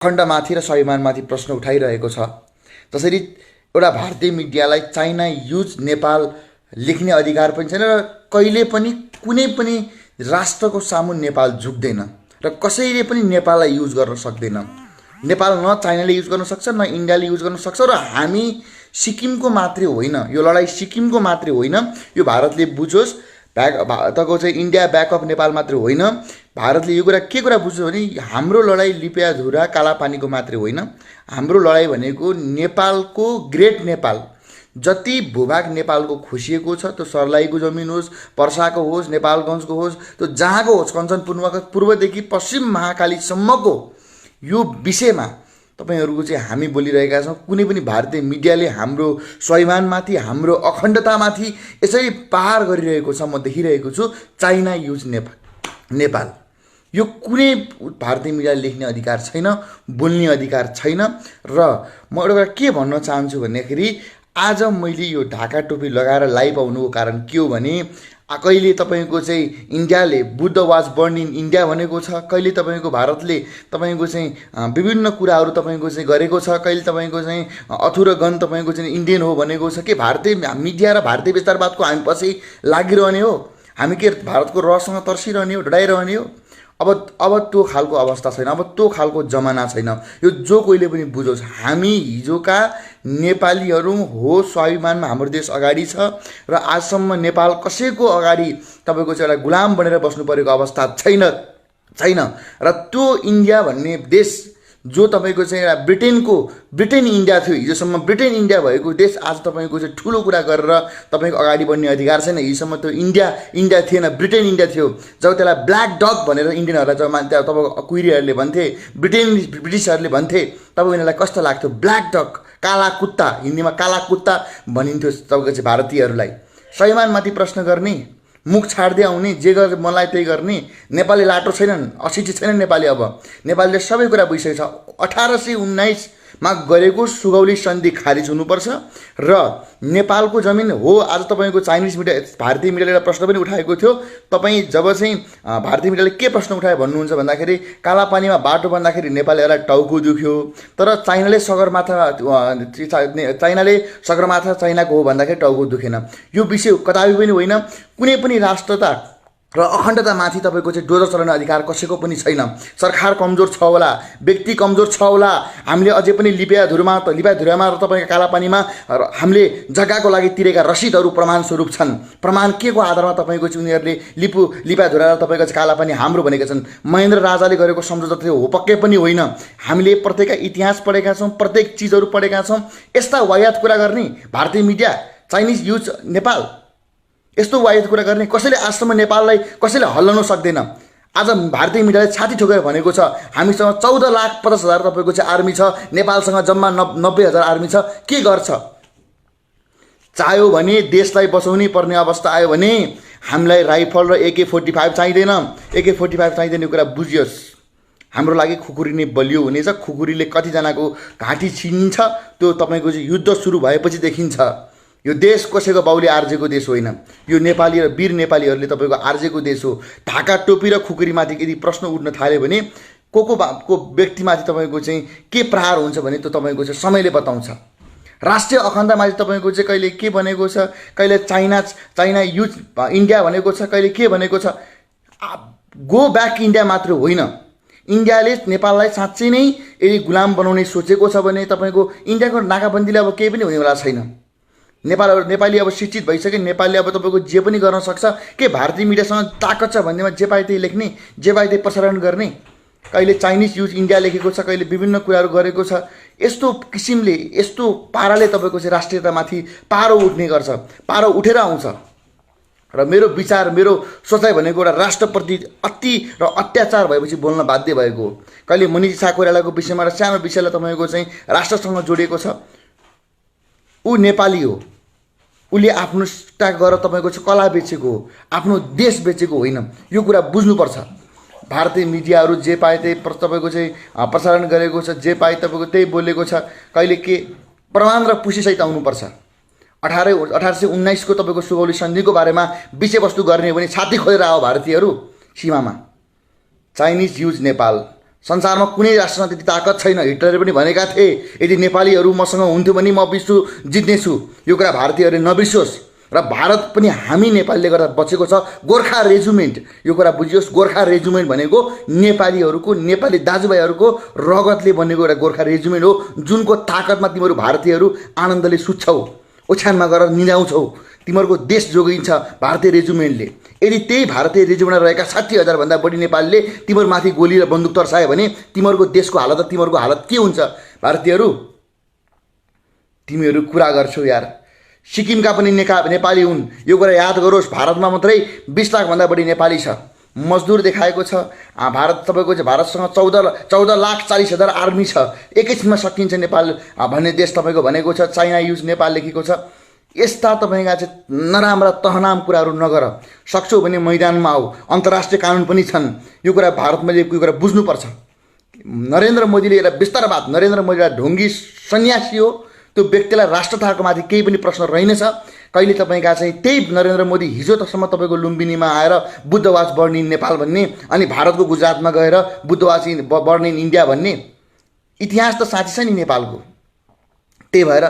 खण्डमाथि र स्वाभिमानमाथि प्रश्न उठाइरहेको छ। जसरी एउटा भारतीय मिडियालाई चाइना युज नेपाल लेख्ने अधिकार पनि छैन र कहिले पनि कुनै पनि राष्ट्रको सामु नेपाल झुक्दैन र कसैले पनि नेपाललाई युज गर्न सक्दैन। नेपाल न चाइनाले युज गर्न सक्छ न इन्डियाले युज गर्न सक्छ र हामी सिक्किमको मात्रै होइन, यो लडाइँ सिक्किमको मात्रै होइन, यो भारतले बुझोस्। तपाईँको चाहिँ इन्डिया ब्याक अफ नेपाल मात्रै होइन, भारतले यो कुरा बुझ्छ भने हाम्रो लडाइँ लिपियाधुरा कालापानीको मात्रै होइन, हाम्रो लडाइँ भनेको नेपालको ग्रेट नेपाल जति भूभाग नेपालको खोसिएको छ, त्यो सर्लाहीको जमिन होस्, पर्साको होस्, नेपालगञ्जको होस्, त्यो जहाँको होस्, कञ्चनपुरको पूर्वदेखि पश्चिम महाकालीसम्मको यो विषयमा तपाईहरुको चाहिँ हामी बोलिरहेका छौँ। कुनै पनि भारतीय मिडियाले हाम्रो स्वाभिमानमाथि, हाम्रो अखण्डतामाथि यसरी पार गरिरहेको छ। म देखिरहेको छु चाइना युज नेपाल। यो कुनै भारतीय मिडियाले लेख्ने अधिकार छैन, बोल्ने अधिकार छैन। र म एउटा के भन्न चाहन्छु भन्दाखेरि आज मैले यो ढाका टोपी लगाएर लाइभ आउनुको कारण के हो भने कहिले तपाईको चाहिँ इन्डियाले Buddha was born in India भनेको छ, कहिले तपाईको भारतले तपाईको चाहिँ विभिन्न कुराहरू तपाईको चाहिँ गरेको छ, कहिले तपाईको चाहिँ अथुर गन तपाईको चाहिँ इन्डियन हो भनेको छ। के भारतीय मिडिया र भारतीय विस्तारवादको हामी पछि लागिरहने हो? हामी के भारतको रहसँग तर्सिरहने हो, ढडाइरहने हो? अब त्यो खालको अवस्था छैन, अब त्यो खालको जमाना छैन। यो जो कोहीले पनि बुझोस्, हामी हिजोका नेपालीहरू हो, स्वाभिमानमा हाम्रो देश अगाडि छ र आजसम्म नेपाल कसैको अगाडि तपाईको चाहिँ एउटा गुलाम बनेर बस्नु परेको अवस्था छैन। र त्यो इन्डिया भन्ने देश जो तपाईको चाहिँ एउटा ब्रिटेन इन्डिया थियो, हिजोसम्म ब्रिटेन इन्डिया भएको देश आज तपाईको चाहिँ ठुलो कुरा गरेर तपाईको अगाडि बढ्ने अधिकार छैन। हिजोसम्म त्यो इन्डिया थिएन, ब्रिटेन इन्डिया थियो। जब त्यसलाई ब्ल्याक डग भनेर इन्डियनहरूलाई जब तपाईँको कुइरीहरूले भन्थे, ब्रिटिसहरूले भन्थे, तब उनीहरूलाई कस्तो लाग्थ्यो? ब्ल्याक डग, काला कुत्ता, हिन्दीमा काला कुत्ता भनिन्थ्यो तपाईँको चाहिँ भारतीयहरूलाई। स्वाभिमानमाथि प्रश्न गर्ने, मुख छाड्दै आउने, जे गर्छ मलाई त्यही गर्ने। नेपाली लाटो छैनन्, अशिक्षित छैनन् नेपाली। अब नेपालीले सबै कुरा बुझिसकेको छ। 1819 मा गरेको सुगौली सन्धि खारिज हुनुपर्छ र नेपालको जमिन हो। आज तपाईको चाइनिज मिडिया, भारतीय मिडियाले एउटा प्रश्न पनि उठाएको थियो। तपाईँ जब चाहिँ भारतीय मिडियाले के प्रश्न उठायो भन्नुहुन्छ भन्दाखेरि कालापानीमा बाटो बन्दाखेरि नेपालीहरूलाई टाउको दुख्यो, तर चाइनाले सगरमाथा चाइनाको हो भन्दाखेरि टाउको दुखेन। यो विषय कदापि पनि होइन। कुनै पनि राष्ट्रता र अखण्डतामाथि तपाईँको चाहिँ डोजर चलाउने अधिकार कसैको पनि छैन। सरकार कमजोर छ होला, व्यक्ति कमजोर छ होला। हामीले अझै पनि लिपियाधुरामा र तपाईँको कालापानीमा हामीले जग्गाको लागि तिरेका रसिदहरू प्रमाण स्वरूप छन्। प्रमाण के को आधारमा तपाईँको चाहिँ उनीहरूले लिपियाधुरा र तपाईँको चाहिँ कालापानी हाम्रो भनेका छन्? महेन्द्र राजाले गरेको सम्झौता थियो हो? पक्कै पनि होइन। हामीले प्रत्येक इतिहास पढेका छौँ, प्रत्येक चिजहरू पढेका छौँ। यस्ता वायात कुरा गर्ने भारतीय मिडिया, चाइनिज युज नेपाल, यस्तो वायद कुरा गर्ने कसैले आजसम्म नेपाललाई कसैले हल्लाउन सक्दैन। आज भारतीय मिडियाले छाती ठोकेर भनेको छ हामीसँग 14,50,000 तपाईको चाहिँ आर्मी छ, नेपालसँग जम्मा 90,000 आर्मी छ। के गर्छ? चाह्यो भने देशलाई बचाउनै पर्ने अवस्था आयो भने हामीलाई राइफल र AK-45 चाहिँदैन। AK-45 चाहिँदैन कुरा बुझियोस्। हाम्रो लागि खुकुरी नै बलियो हुनेछ। खुकुरीले कतिजनाको घाँटी छिनिन्छ त्यो तपाईको चाहिँ युद्ध सुरु भएपछि देखिन्छ। यो देश कसैको बाउले आर्जेको देश होइन। यो नेपाली र वीर नेपालीहरूले तपाईँको आर्जेको देश हो। ढाका टोपी र खुकुरीमाथि यदि प्रश्न उठ्न थाल्यो भने को व्यक्तिमाथि तपाईँको चाहिँ के प्रहार हुन्छ भने त्यो तपाईँको चाहिँ समयले बताउँछ। राष्ट्रिय अखण्डतामाथि तपाईँको चाहिँ कहिले के भनेको छ, कहिले चाइना युज इन्डिया भनेको छ, कहिले के भनेको छ। गो ब्याक इन्डिया मात्र होइन, इन्डियाले नेपाललाई साँच्चै नै यदि गुलाम बनाउने सोचेको छ भने तपाईँको इन्डियाको नाकाबन्दीले अब केही पनि हुनेवाला छैन। नेपाली अब शिक्षित भइसक्यो। नेपालले अब तपाईँको जे पनि गर्न सक्छ। के भारतीय मिडियासँग ताकत छ भन्नेमा जे पाए त्यही लेख्ने, जे पाए त्यही प्रसारण गर्ने। कहिले चाइनिज युज इन्डिया लेखेको छ, कहिले विभिन्न कुराहरू गरेको छ। यस्तो किसिमले, यस्तो पाराले तपाईँको चाहिँ राष्ट्रियतामाथि पारो उठ्ने गर्छ, पारो उठेर आउँछ। र मेरो विचार, मेरो सोचाइ भनेको एउटा राष्ट्रप्रति अति र अत्याचार भएपछि बोल्न बाध्य भएको हो। कहिले मनिषा कोइरालाको विषयमा र सानो विषयलाई तपाईँको चाहिँ राष्ट्रसँग जोडिएको छ। ऊ नेपाली हो, उसले आफ्नो स्टाक गरेर तपाईँको चाहिँ कला बेचेको हो, आफ्नो देश बेचेको होइन। यो कुरा बुझ्नुपर्छ। भारतीय मिडियाहरू जे पाए त्यही तपाईँको चाहिँ प्रसारण गरेको छ, जे पाए तपाईँको त्यही बोलेको छ। कहिले के प्रमाण र पुष्टिसहित आउनुपर्छ। 1819 को तपाईँको सुगौली सन्धिको बारेमा विषयवस्तु गर्ने हो भने छाती खोलेर आओ भारतीयहरू सीमामा। चाइनिज युज नेपाल संसारमा कुनै राष्ट्रमा त्यति ताकत छैन। हिटलरले पनि भनेका थिए यदि नेपालीहरू मसँग हुन्थ्यो भने म विश्व जित्नेछु। यो कुरा भारतीयहरूले नबिर्सियोस्। र भारत पनि हामी नेपालीले गर्दा बचेको छ। गोर्खा रेजिमेन्ट, यो कुरा बुझियोस्, गोर्खा रेजिमेन्ट भनेको नेपालीहरूको, नेपाली दाजुभाइहरूको रगतले बनेको एउटा गोर्खा रेजिमेन्ट हो, जुनको ताकतमा तिमीहरू भारतीयहरू आनन्दले सुत्छौ, ओछ्यानमा गएर निदाउँछौ। तिमीहरूको देश जोगिन्छ भारतीय रेजिमेन्टले। यदि त्यही भारतीय रेजिमेन्टमा रहेका 60,000 भन्दा बढी नेपालीले तिमीहरूमाथि गोली र बन्दुक तर्सायो भने तिमीहरूको देशको हालत र तिमीहरूको हालत के हुन्छ? भारतीयहरू, तिमीहरू कुरा गर्छौ यार। सिक्किमका पनि नेपाली हुन्, यो कुरा याद गरोस्। भारतमा मात्रै 20 लाखभन्दा बढी नेपाली छ। मजदुर देखाएको छ भारत। तपाईँको चाहिँ भारतसँग 14,40,000 आर्मी छ। एकैछिनमा सकिन्छ नेपाल भन्ने देश तपाईँको भनेको छ। चाइना युज नेपाल लेखेको छ। यस्ता तपाईँका चाहिँ नराम्रा तहनाम कुराहरू नगर। सक्छौ भने मैदानमा आऊ। अन्तर्राष्ट्रिय कानुन पनि छन्। यो कुरा भारतमा यो कुरा बुझ्नुपर्छ। नरेन्द्र मोदीले एउटा विस्तारवाद, नरेन्द्र मोदी एउटा ढोङ्गी सन्यासी हो। त्यो व्यक्तिलाई राष्ट्रताको माथि केही पनि प्रश्न रहेनछ। कहिले तपाईँका चाहिँ त्यही नरेन्द्र मोदी हिजोसम्म तपाईँको लुम्बिनीमा आएर बुद्धवाच बर्न इन नेपाल भन्ने, अनि भारतको गुजरातमा गएर बुद्धवाच बर्न इन इन्डिया भन्ने इतिहास त साँच्ची छ नि नेपालको। त्यही भएर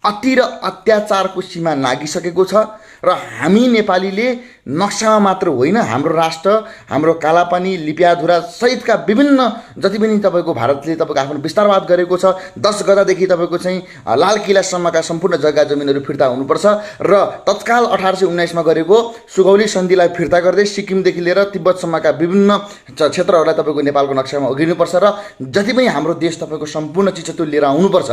अति र अत्याचारको सीमा नागिसकेको छ। र हामी नेपालीले नक्सामा मात्र होइन, हाम्रो राष्ट्र, हाम्रो कालापानी, लिपियाधुरा सहितका विभिन्न जति पनि तपाईँको भारतले तपाईँको आफ्नो विस्तारवाद गरेको छ। 10 गदादेखि तपाईँको चाहिँ लाल किल्लासम्मका सम्पूर्ण जग्गा जमिनहरू फिर्ता हुनुपर्छ। र तत्काल 1819मा गरेको सुगौली सन्धिलाई फिर्ता गर्दै सिक्किमदेखि लिएर तिब्बतसम्मका विभिन्न क्षेत्रहरूलाई तपाईँको नेपालको नक्सामा अघिनुपर्छ। र जति पनि हाम्रो देश तपाईँको सम्पूर्ण चिज त्यो लिएर आउनुपर्छ।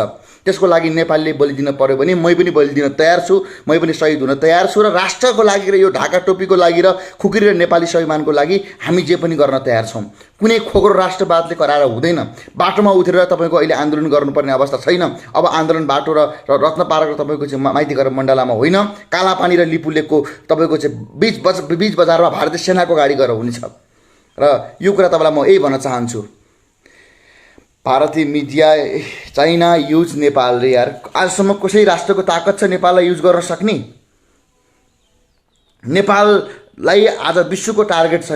त्यसको लागि नेपालले बलिदिन पर्यो भने मै पनि बलिदिन तयार छु, मै पनि शहीद हुन तयार छु। र राष्ट्रको लागि र यो ढाका टोपीको लागि र खुकुरी र नेपाली स्वाभिमानको लागि हामी जे पनि गर्न तयार छौँ। कुनै खोक्रो राष्ट्रवादले कराएर हुँदैन। बाटोमा उठेर तपाईँको अहिले आन्दोलन गर्नुपर्ने अवस्था छैन। अब आन्दोलन बाटो र रत्नपार्क र तपाईँको चाहिँ माइतीघर मण्डलामा होइन, कालापानी र लिपुलेकको तपाईँको चाहिँ बीच बजारमा भारतीय सेनाको गाडी गएर हुनेछ। र यो कुरा तपाईँलाई म यही भन्न चाहन्छु, भारतीय मिडिया चाइना युज नेपाल रे यार। आजसम्म कसै राष्ट्रको ताकत छ नेपाललाई युज गर्न सक्ने? नेपाललाई आज विश्वको टार्गेट छ।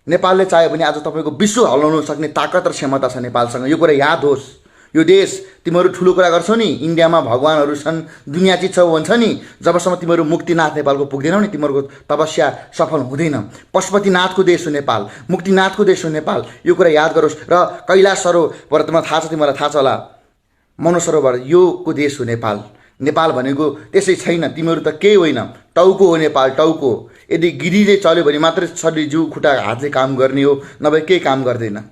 नेपालले चाह्यो भने आज तपाईँको विश्व हल्लाउन सक्ने ताकत र क्षमता छ नेपालसँग। यो कुरा याद होस्। यो देश, तिमीहरू ठुलो कुरा गर्छौ नि, इन्डियामा भगवानहरू छन्, दुनियाँ चिज छ भन्छ नि, जबसम्म तिमीहरू मुक्तिनाथ नेपालको पुग्दैनौ नि तिमीहरूको तपस्या सफल हुँदैन। पशुपतिनाथको देश हो नेपाल, मुक्तिनाथको देश हो नेपाल। यो कुरा याद गरोस्। र कैलाश सरोवर तिमीलाई थाहा छ, तिमीलाई थाहा छ होला, मनोसरोवर योको देश हो नेपाल। नेपाल भनेको त्यसै छैन। तिमीहरू त केही होइन, टाउको हो नेपाल, टाउको। यदि गिरीले चल्यो भने मात्रै शरीर जिउ खुट्टा हातले काम गर्ने हो, नभए केही काम गर्दैन।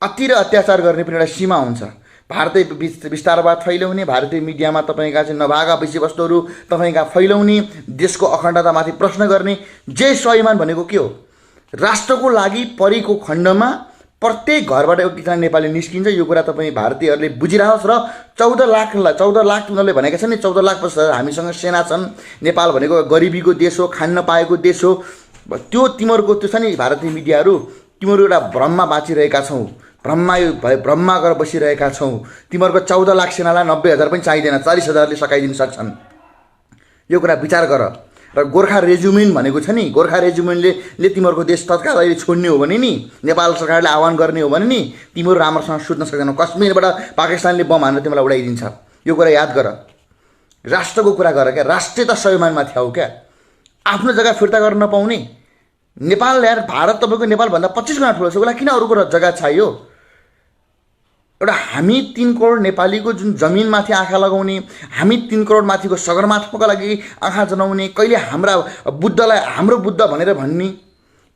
अति र अत्याचार गर्ने पनि एउटा सीमा हुन्छ। भारतीय विस्तारवाद फैलाउने, भारतीय मिडियामा तपाईँका चाहिँ नभागा विषयवस्तुहरू तपाईँका फैलाउने, देशको अखण्डतामाथि प्रश्न गर्ने। जय स्वाभिमान भनेको के हो? राष्ट्रको लागि परेको खण्डमा प्रत्येक घरबाट एकजना नेपाली निस्किन्छ। यो कुरा तपाईँ भारतीयहरूले बुझिरहोस्। र 14 लाख उनीहरूले भनेका छन् नि, 14 लाख हामीसँग सेना छन्। नेपाल भनेको गरिबीको देश हो, खान नपाएको देश हो। त्यो तिमीहरूको त्यो छ नि भारतीय मिडियाहरू, तिमीहरू एउटा भ्रममा बाँचिरहेका छौ, भ्रममा गएर बसिरहेका छौ। तिमीहरूको 14 लाख सेनालाई 90,000 पनि चाहिँदैन, 40,000ले सकाइदिन सक्छन्। यो कुरा विचार गर। र गोर्खा रेजिमेन्ट भनेको छ नि, गोर्खा रेजिमेन्टले तिमीहरूको देश तत्काल अहिले छोड्ने हो भने नि, नेपाल सरकारले आह्वान गर्ने हो भने नि, तिमीहरू राम्रोसँग सुत्न सक्दैनौ। कश्मीरबाट पाकिस्तानले बम हानेर तिमीलाई उडाइदिन्छ। यो कुरा याद गर। राष्ट्रको कुरा गर क्या। राष्ट्रियता स्वाभिमानमाथि आऊ क्या। आफ्नो जग्गा फिर्ता गर्न नपाउने नेपाल यार। भारत तपाईँको नेपालभन्दा 25 गुणा ठुलो छ। उसलाई किन अरूको जग्गा चाहियो? एउटा हामी 3 करोड नेपालीको जुन जमिनमाथि आँखा लगाउने, हामी 3 करोड माथिको सगरमाथाको लागि आँखा जनाउने, कहिले हाम्रो बुद्ध भनेर भन्ने,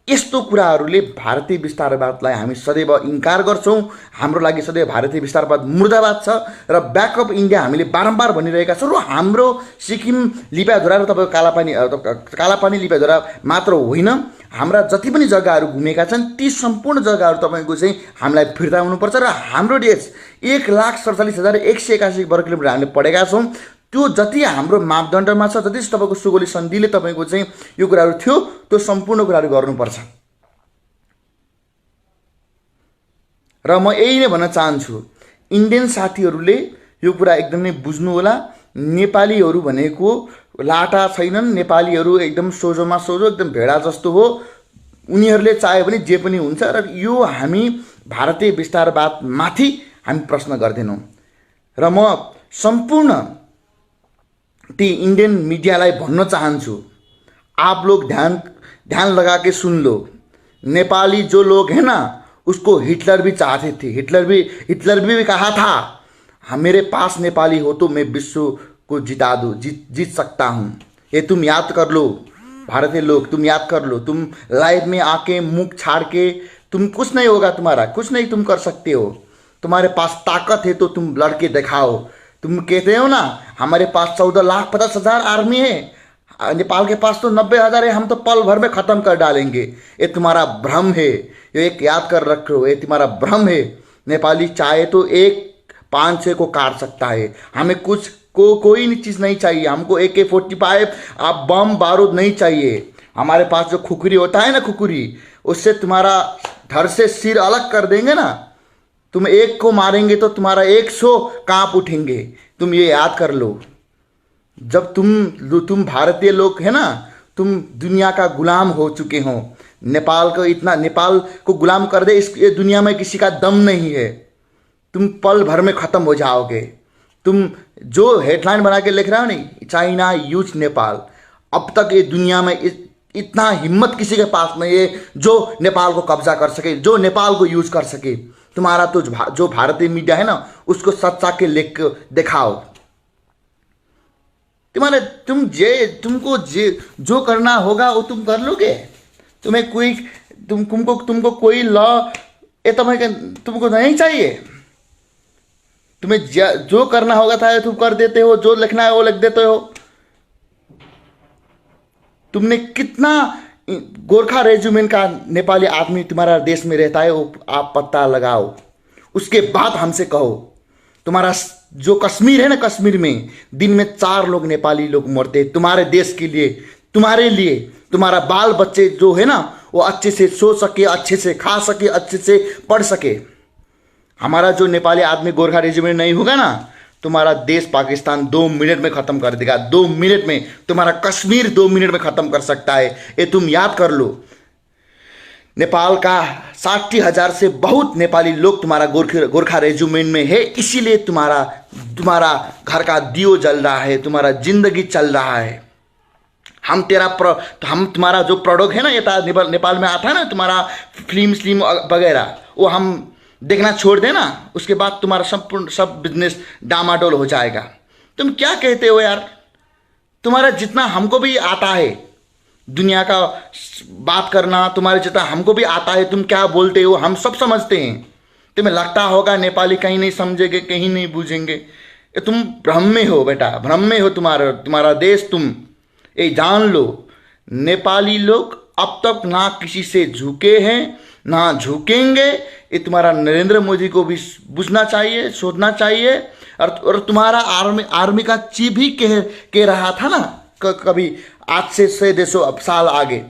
यस्तो कुराहरूले भारतीय विस्तारवादलाई हामी सदैव इन्कार गर्छौँ। हाम्रो लागि सदैव भारतीय विस्तारवाद मुर्दाबाद छ। र ब्याकअप इन्डिया हामीले बारम्बार भनिरहेका छौँ। र हाम्रो सिक्किम लिपियाधुरा र तपाईँको कालापानी लिपियाधुरा मात्र होइन, हाम्रा जति पनि जग्गाहरू घुमेका छन् ती सम्पूर्ण जग्गाहरू तपाईँको चाहिँ हामीलाई फिर्ता हुनुपर्छ। र हाम्रो देश 1,47,181 वर्ग किलोमिटर हामीले पढेका छौँ। त्यो जति हाम्रो मापदण्डमा छ, जति तपाईँको सुगौली सन्धिले तपाईँको चाहिँ यो कुराहरू थियो, त्यो सम्पूर्ण कुराहरू गर्नुपर्छ। र म यही नै भन्न चाहन्छु, इन्डियन साथीहरूले यो कुरा एकदमै बुझ्नु होला। नेपालीहरू भनेको लाटा छैनन्। नेपालीहरू एकदम सोझोमा सोझो, एकदम भेडा जस्तो हो। उनीहरूले चाहे भने जे पनि हुन्छ र यो हामी भारतीय विस्तारवादमाथि हामी प्रश्न गर्दैनौँ। र म सम्पूर्ण ती इंडियन मीडियालाई भन्न चाहन्छु, आप लोग ध्यान लगा के सुन लो। नेपाली जो लोग हैं ना, उसको हिटलर भी चाहते थे। हिटलर भी कहा था, हाँ मेरे पास नेपाली हो तो मैं विश्व को जिता दूँ, जीत सकता हूँ। ये तुम याद कर लो भारतीय लोग, तुम याद कर लो। तुम लाइव में आके मुख छाड़ के तुम कुछ नहीं होगा, तुम्हारा कुछ नहीं तुम कर सकते हो। तुम्हारे पास ताकत है तो तुम लड़के दिखाओ। तुम कहते हो ना हमारे पास 14,50,000 आर्मी है, नेपाल के पास तो 90,000 है, हम तो पल भर में ख़त्म कर डालेंगे। ये तुम्हारा भ्रम है, ये एक याद कर रखो, ये तुम्हारा भ्रम है। नेपाली चाहे तो 1-5-6 को काट सकता है। हमें कोई चीज़ नहीं चाहिए। हमको AK-45 आप बम बारूद नहीं चाहिए। हमारे पास जो खुकुरी होता है ना, खुकुरी, उससे तुम्हारा धड़ से सिर अलग कर देंगे ना। तुम एक को मारेंगे तो तुम्हारा 100 कांप उठेंगे। तुम ये याद कर लो। जब तुम भारतीय लोग है ना, तुम दुनिया का गुलाम हो चुके हो। नेपाल को गुलाम कर दे इस दुनिया में किसी का दम नहीं है। तुम पल भर में ख़त्म हो जाओगे। तुम जो हेडलाइन बना के लिख रहे हो नहीं, चाइना यूज नेपाल, अब तक ये दुनिया में इतना हिम्मत किसी के पास नहीं है जो नेपाल को कब्जा कर सके, जो नेपाल को यूज कर सके। तुम्हारा तो जो भारतीय मीडिया है ना, उसको सच्चा के लिख के दिखाओ। तुमको जो करना होगा वो तुम कर लोगे। तुमको कोई लॉ ये तुमको नहीं चाहिए। तुम्हें जो करना होगा था तुम कर देते हो, जो लिखना है वो लिख देते हो। तुमने कितना गोरखा रेजिमेंट का नेपाली आदमी तुम्हारा देश में रहता है वो आप पता लगाओ। उसके बाद हमसे कहो। तुम्हारा जो कश्मीर है ना, कश्मीर में दिन में 4 लोग नेपाली लोग मरते तुम्हारे देश के लिए, तुम्हारे लिए। तुम्हारा बाल बच्चे जो है ना वो अच्छे से सो सके, अच्छे से खा सके, अच्छे से पढ़ सके। हमारा जो नेपाली आदमी गोरखा रेजिमेंट नहीं होगा ना, तुम्हारा देश पाकिस्तान 2 मिनट में ख़त्म कर देगा। 2 मिनट में तुम्हारा कश्मीर 2 मिनट में ख़त्म कर सकता है। ये तुम याद कर लो। नेपाल का 60,000 से बहुत नेपाली लोग तुम्हारा गोरखा रेजिमेंट में है, इसीलिए तुम्हारा घर का दियो जल रहा है, तुम्हारा जिंदगी चल रहा है। हम तुम्हारा जो प्रोडक्ट है ना, ये नेपाल में आता है ना, तुम्हारा फिल्म वगैरह, वो हम देखना छोड़ देना, उसके बाद तुम्हारा सब बिजनेस डामाडोल हो जाएगा। तुम क्या कहते हो यार? तुम्हारा जितना हमको भी आता है दुनिया का बात करना, तुम्हारे जितना हमको भी आता है, तुम क्या बोलते हो हम सब समझते हैं। तुम्हें लगता होगा नेपाली कहीं नहीं समझेंगे, कहीं नहीं बूझेंगे। तुम भ्रम में हो बेटा, भ्रम में हो। तुम्हारा देश, तुम ये जान लो, नेपाली लोग अब तक ना किसी से झुके हैं ना झुकेंगे। ये तुम्हारा नरेंद्र मोदी को भी बुझना चाहिए, सोचना चाहिए। और तुम्हारा आर्मी का चीफ भी कह रहा था ना कभी, आज से 150 साल आगे,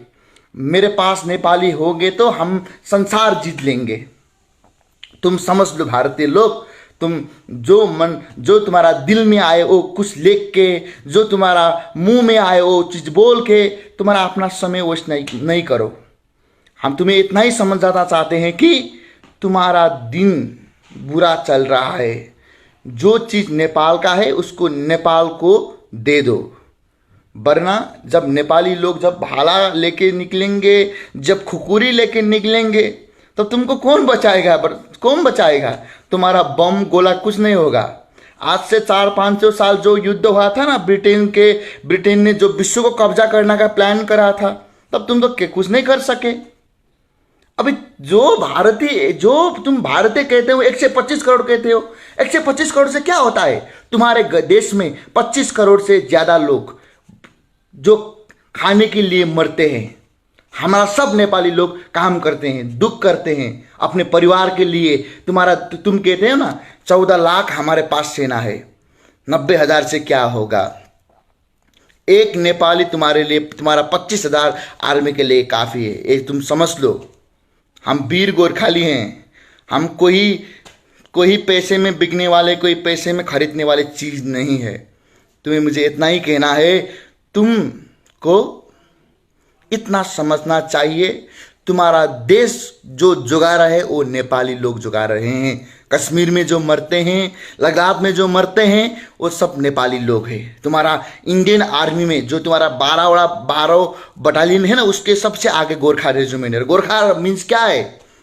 मेरे पास नेपाली होंगे तो हम संसार जीत लेंगे। तुम समझ लो भारतीय लोग, तुम जो तुम्हारा दिल में आए वो कुछ लिख के, जो तुम्हारा मुंह में आए वो चीज़ बोल के तुम्हारा अपना समय वेस्ट नहीं करो। हम तुम्हें इतना ही समझाना चाहते हैं कि तुम्हारा दिन बुरा चल रहा है। जो चीज़ नेपाल का है उसको नेपाल को दे दो, वरना जब नेपाली लोग जब भाला लेके निकलेंगे, जब खुकुरी लेके निकलेंगे, तो तुमको कौन बचाएगा? तुम्हारा बम गोला कुछ नहीं होगा। आज से 400-500 साल जो युद्ध हुआ था ना, ब्रिटेन ने जो विश्व को कब्जा करने का प्लान करा था, तब तुम तो कुछ नहीं कर सके। अभी जो तुम भारतीय कहते हो, 125 करोड़ कहते हो, 125 करोड़ से क्या होता है? तुम्हारे देश में 25 करोड़ से ज़्यादा लोग जो खाने के लिए मरते हैं। हमारा सब नेपाली लोग काम करते हैं, दुख करते हैं अपने परिवार के लिए। तुम कहते हो ना 14 लाख हमारे पास सेना है, 90,000 से क्या होगा? एक नेपाली तुम्हारे लिए, तुम्हारा 25,000 आर्मी के लिए काफ़ी है। एक तुम समझ लो, हम वीर गोरखाली हैं। हम कोई पैसे में बिकने वाले, कोई पैसे में खरीदने वाली चीज़ नहीं है। तुम्हें मुझे इतना ही कहना है, तुमको इतना समझना चाहिए, तुम्हारा देश जो जुगा रहा है वो नेपाली लोग जुगा रहे हैं। कश्मीर में जो मरते हैं, लद्दाख में जो मरते हैं, वो सब नेपाली लोग हैं। तुम्हारा इंडियन आर्मी में जो तुम्हारा 12 बटालियन है ना, उसके सबसे आगे गोरखा रेजिमेंट है। गोरखा मीन्स क्या है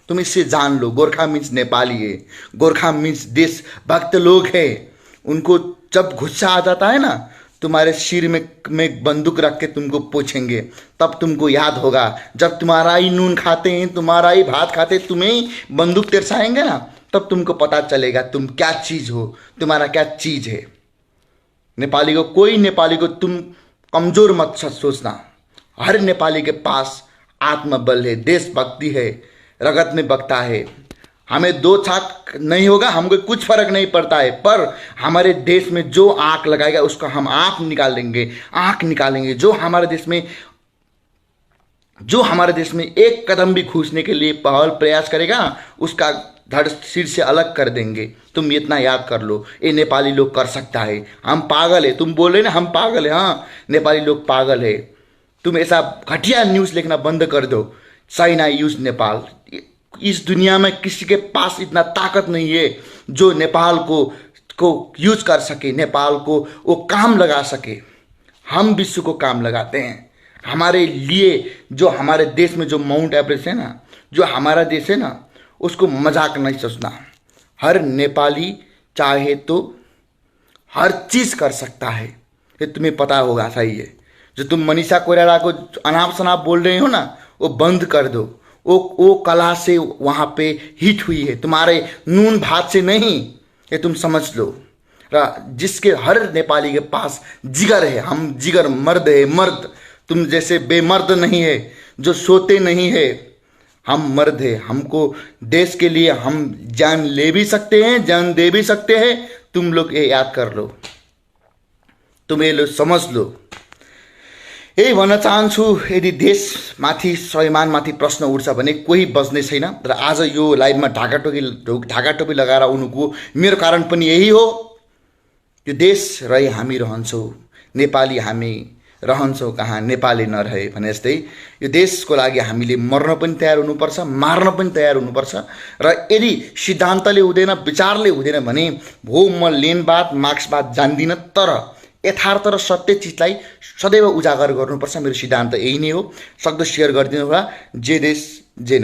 तुम इससे जान लो। गोरखा मीन्स नेपाली है। गोरखा मीन्स देशभक्त लोग हैं। उनको जब गुस्सा आ जाता है ना, तुम्हारे सिर में बंदूक रख के तुमको पूछेंगे, तब तुमको याद होगा। जब तुम्हारा ही नून खाते हैं, तुम्हारा ही भात खाते, तुम्हें ही बंदूक तिरछाएंगे ना, तब तुमको पता चलेगा तुम क्या चीज़ हो, तुम्हारा क्या चीज़ है। नेपाली को, कोई नेपाली को तुम कमज़ोर मत सोचना। हर नेपाली के पास आत्मबल है, देशभक्ति है, रगत में बगता है। हमें दो छाक नहीं होगा, हमको कुछ फर्क नहीं पड़ता है, पर हमारे देश में जो आँख लगाएगा उसका हम आँख निकालेंगे। जो हमारे देश में एक कदम भी घुसने के लिए पहल प्रयास करेगा, उसका धड़ सिर से अलग कर देंगे। तुम इतना याद कर लो, ये नेपाली लोग कर सकता है। हम पागल है, तुम बोल रहे ना हम पागल है, हाँ नेपाली लोग पागल है। तुम ऐसा घटिया न्यूज़ लिखना बंद कर दो। China use Nepal. इस दुनिया में किसी के पास इतना ताकत नहीं है जो नेपाल को यूज कर सके, नेपाल को वो काम लगा सके। हम विश्व को काम लगाते हैं। हमारे लिए जो हमारे देश में जो माउंट एवरेस्ट है ना, जो हमारा देश है ना, उसको मजाक नहीं सोचना। हर नेपाली चाहे तो हर चीज़ कर सकता है, ये तुम्हें पता होगा। सही है। जो तुम मनीषा कोइराला को अनाप शनाप बोल रहे हो ना, वो बंद कर दो। वो कला से वहाँ पे हिट हुई है, तुम्हारे नून भात से नहीं, ये तुम समझ लो। जिसके हर नेपाली के पास जिगर है, हम जिगर मर्द है, मर्द। तुम जैसे बेमर्द नहीं है जो सोते नहीं है, हम मर्द है। हमको देश के लिए हम जान ले भी सकते हैं, जान दे भी सकते हैं। तुम लोग ये याद कर लो, तुम ये लो समझ लो। यही भन्न चाहन्छु, यदि देशमाथि स्वाभिमानमाथि प्रश्न उठ्छ भने कोही बज्ने छैन। र आज यो लाइभमा ढाका टोपी लगाएर आउनुको मेरो कारण पनि यही हो। यो देश रहे हामी रहन्छौँ, नेपाली हामी रहन्छौँ कहाँ नेपाली नरहे भने जस्तै यो देशको लागि हामीले मर्न पनि तयार हुनुपर्छ, मार्न पनि तयार हुनुपर्छ। र यदि सिद्धान्तले हुँदैन, विचारले हुँदैन भने हो म लेनवाद मार्क्सवाद जान्दिनँ, तर यथार्थ र सत्य चिजलाई सदैव उजागर गर्नुपर्छ। मेरो सिद्धान्त यही नै हो। सक्दो सेयर गरिदिनु होला। जे देश जे नेपाल।